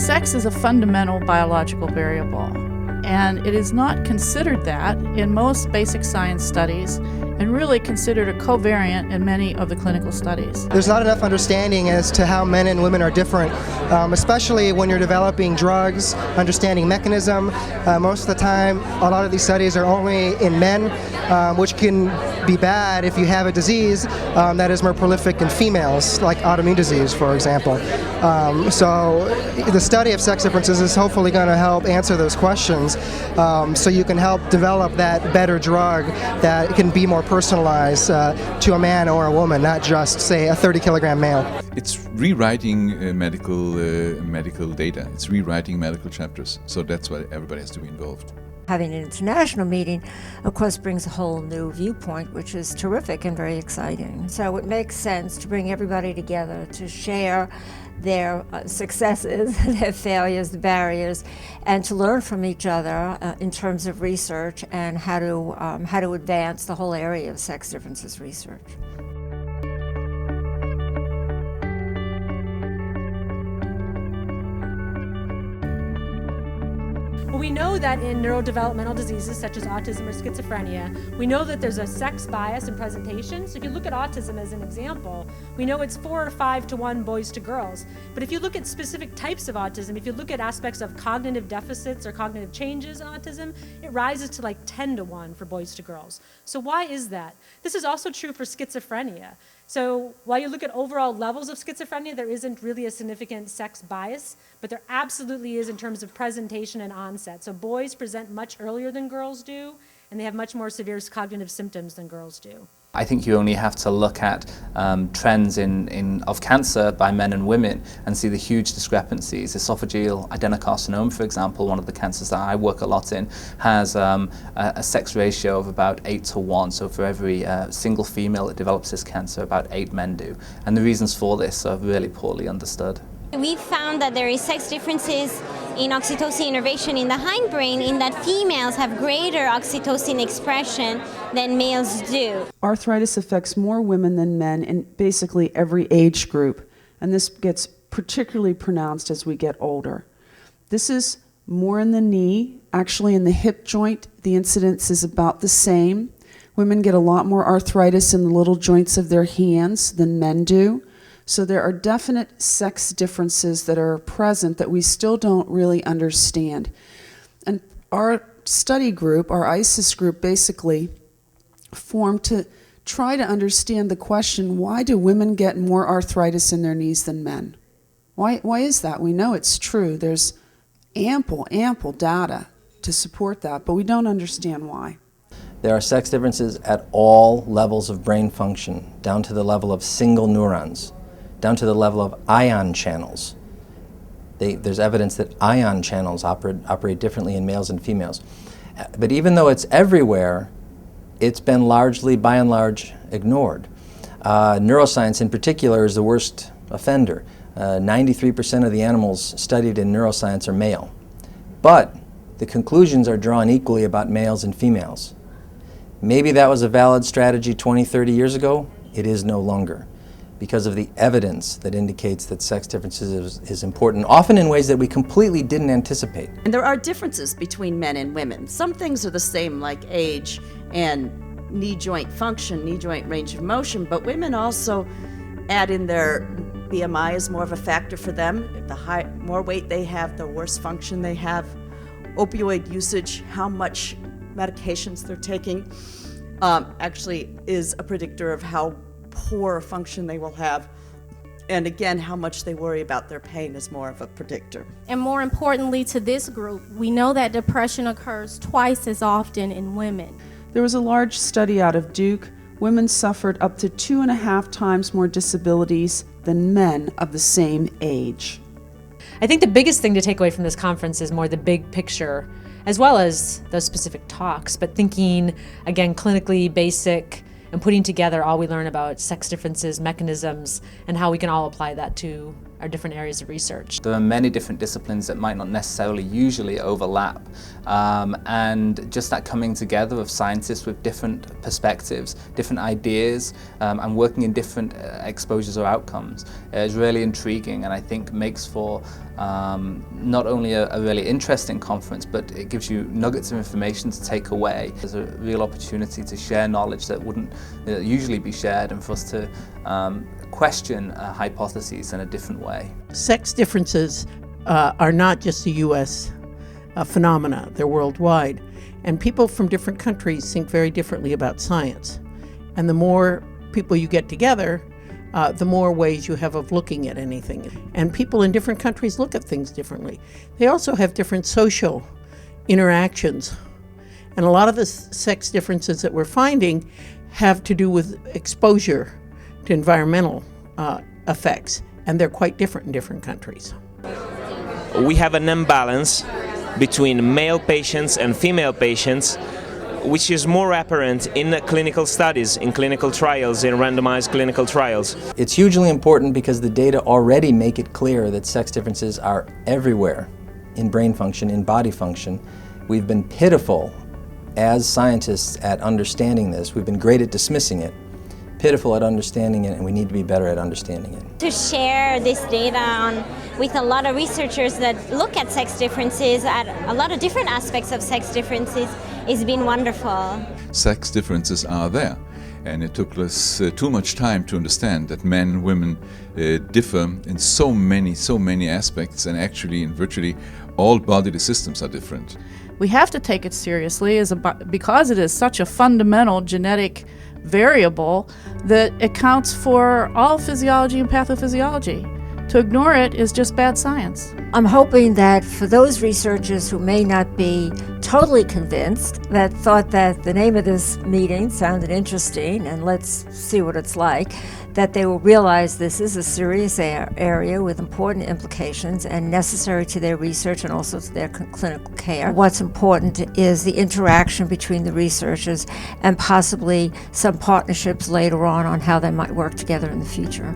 Sex is a fundamental biological variable, and it is not considered that in most basic science studies, and really considered a covariant in many of the clinical studies. There's not enough understanding as to how men and women are different, especially when you're developing drugs, understanding mechanism. Most of the time, a lot of these studies are only in men, which can be bad if you have a disease that is more prolific in females, like autoimmune disease, for example. So the study of sex differences is hopefully going to help answer those questions, so you can help develop that better drug that can be more personalized to a man or a woman, not just, say, a 30-kilogram male. It's rewriting medical data. It's rewriting medical chapters. So that's why everybody has to be involved. Having an international meeting, of course, brings a whole new viewpoint, which is terrific and very exciting. So it makes sense to bring everybody together to share their successes, their failures, the barriers, and to learn from each other in terms of research and how to advance the whole area of sex differences research. Well, we know that in neurodevelopmental diseases such as autism or schizophrenia, we know that there's a sex bias in presentation. So if you look at autism as an example, we know it's 4 or 5 to 1 boys to girls. But if you look at specific types of autism, if you look at aspects of cognitive deficits or cognitive changes in autism, it rises to like 10 to 1 for boys to girls. So why is that? This is also true for schizophrenia. So while you look at overall levels of schizophrenia, there isn't really a significant sex bias, but there absolutely is in terms of presentation and onset. So boys present much earlier than girls do, and they have much more severe cognitive symptoms than girls do. I think you only have to look at trends of cancer by men and women and see the huge discrepancies. Esophageal adenocarcinoma, for example, one of the cancers that I work a lot in, has a sex ratio of about 8 to 1. So for every single female that develops this cancer, about 8 men do. And the reasons for this are really poorly understood. We found that there is sex differences in oxytocin innervation in the hindbrain, in that females have greater oxytocin expression than males do. Arthritis affects more women than men in basically every age group, and this gets particularly pronounced as we get older. This is more in the knee. Actually, in the hip joint, the incidence is about the same. Women get a lot more arthritis in the little joints of their hands than men do. So there are definite sex differences that are present that we still don't really understand. And our study group, our ISIS group, basically formed to try to understand the question, why do women get more arthritis in their knees than men? Why is that? We know it's true. There's ample data to support that, but we don't understand why. There are sex differences at all levels of brain function, down to the level of single neurons, down to the level of ion channels. There's evidence that ion channels operate differently in males and females. But even though it's everywhere, it's been largely, by and large, ignored. Neuroscience in particular is the worst offender. 93% of the animals studied in neuroscience are male. But the conclusions are drawn equally about males and females. Maybe that was a valid strategy 20, 30 years ago. It is no longer, because of the evidence that indicates that sex differences is important, often in ways that we completely didn't anticipate. And there are differences between men and women. Some things are the same, like age and knee joint function, knee joint range of motion, but women also add in their BMI is more of a factor for them. The more weight they have, the worse function they have. Opioid usage, how much medications they're taking, actually is a predictor of how poor function they will have. And again, how much they worry about their pain is more of a predictor. And more importantly to this group, we know that depression occurs twice as often in women. There was a large study out of Duke. Women suffered up to 2.5 times more disabilities than men of the same age. I think the biggest thing to take away from this conference is more the big picture, as well as those specific talks, but thinking, again, clinically basic, and putting together all we learn about sex differences, mechanisms, and how we can all apply that to different areas of research. There are many different disciplines that might not necessarily usually overlap, and just that coming together of scientists with different perspectives, different ideas, and working in different exposures or outcomes is really intriguing, and I think makes for not only a really interesting conference, but it gives you nuggets of information to take away. There's a real opportunity to share knowledge that wouldn't usually be shared, and for us to question hypotheses in a different way. Sex differences are not just a U.S. Phenomena, they're worldwide. And people from different countries think very differently about science. And the more people you get together, the more ways you have of looking at anything. And people in different countries look at things differently. They also have different social interactions. And a lot of the sex differences that we're finding have to do with exposure to environmental effects, and they're quite different in different countries. We have an imbalance between male patients and female patients, which is more apparent in clinical studies, in clinical trials, in randomized clinical trials. It's hugely important because the data already make it clear that sex differences are everywhere in brain function, in body function. We've been pitiful as scientists at understanding this. We've been great at dismissing it, pitiful at understanding it, and we need to be better at understanding it. To share this data with a lot of researchers that look at sex differences, at a lot of different aspects of sex differences, has been wonderful. Sex differences are there, and it took us too much time to understand that men and women differ in so many aspects, and actually in virtually all bodily systems are different. We have to take it seriously because it is such a fundamental genetic variable that accounts for all physiology and pathophysiology. To ignore it is just bad science. I'm hoping that for those researchers who may not be totally convinced, that thought that the name of this meeting sounded interesting and let's see what it's like, that they will realize this is a serious area with important implications and necessary to their research and also to their clinical care. What's important is the interaction between the researchers and possibly some partnerships later on how they might work together in the future.